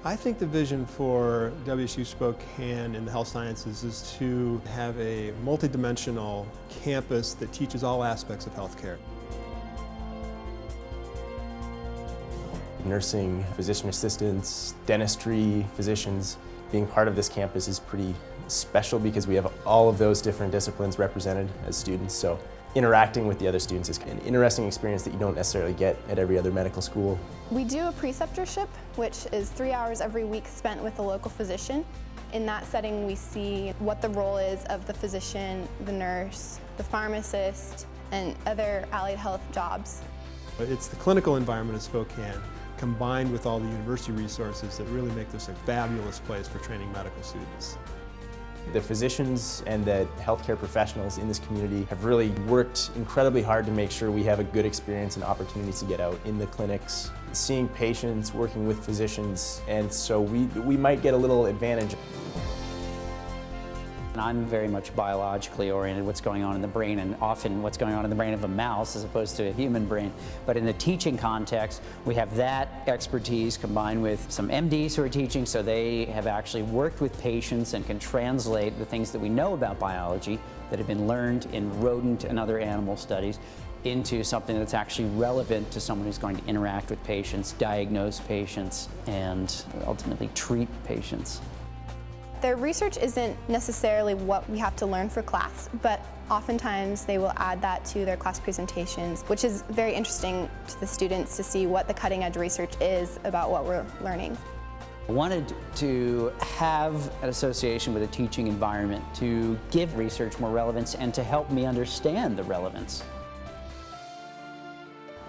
I think the vision for WSU Spokane in the health sciences is to have a multidimensional campus that teaches all aspects of healthcare. Nursing, physician assistants, dentistry, physicians, being part of this campus is pretty special because we have all of those different disciplines represented as students. So interacting with the other students is an interesting experience that you don't necessarily get at every other medical school. We do a preceptorship, which is 3 hours every week spent with a local physician. In that setting, we see what the role is of the physician, the nurse, the pharmacist, and other allied health jobs. It's the clinical environment of Spokane combined with all the university resources that really make this a fabulous place for training medical students. The physicians and the healthcare professionals in this community have really worked incredibly hard to make sure we have a good experience and opportunities to get out in the clinics, seeing patients, working with physicians, and so we might get a little advantage. I'm very much biologically oriented, what's going on in the brain, and often what's going on in the brain of a mouse as opposed to a human brain. But in the teaching context, we have that expertise combined with some MDs who are teaching, so they have actually worked with patients and can translate the things that we know about biology that have been learned in rodent and other animal studies into something that's actually relevant to someone who's going to interact with patients, diagnose patients, and ultimately treat patients. Their research isn't necessarily what we have to learn for class, but oftentimes they will add that to their class presentations, which is very interesting to the students to see what the cutting edge research is about what we're learning. I wanted to have an association with a teaching environment to give research more relevance and to help me understand the relevance.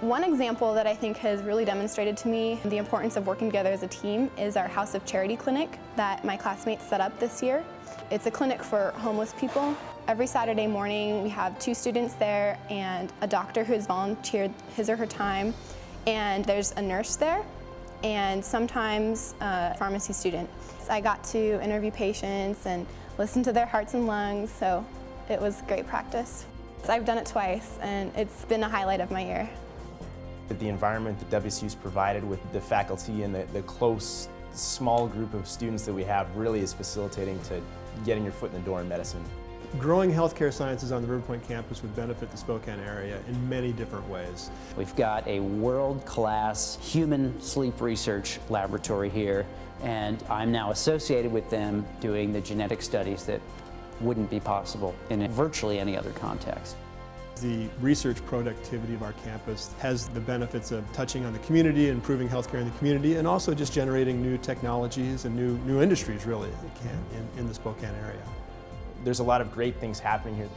One example that I think has really demonstrated to me the importance of working together as a team is our House of Charity clinic that my classmates set up this year. It's a clinic for homeless people. Every Saturday morning we have 2 students there and a doctor who has volunteered his or her time, and there's a nurse there and sometimes a pharmacy student. I got to interview patients and listen to their hearts and lungs, so it was great practice. I've done it twice and it's been a highlight of my year. The environment that WSU's provided with the faculty and the close, small group of students that we have really is facilitating to getting your foot in the door in medicine. Growing healthcare sciences on the River Point campus would benefit the Spokane area in many different ways. We've got a world-class human sleep research laboratory here, and I'm now associated with them doing the genetic studies that wouldn't be possible in virtually any other context. The research productivity of our campus has the benefits of touching on the community, improving healthcare in the community, and also just generating new technologies and new industries really in the Spokane area. There's a lot of great things happening here.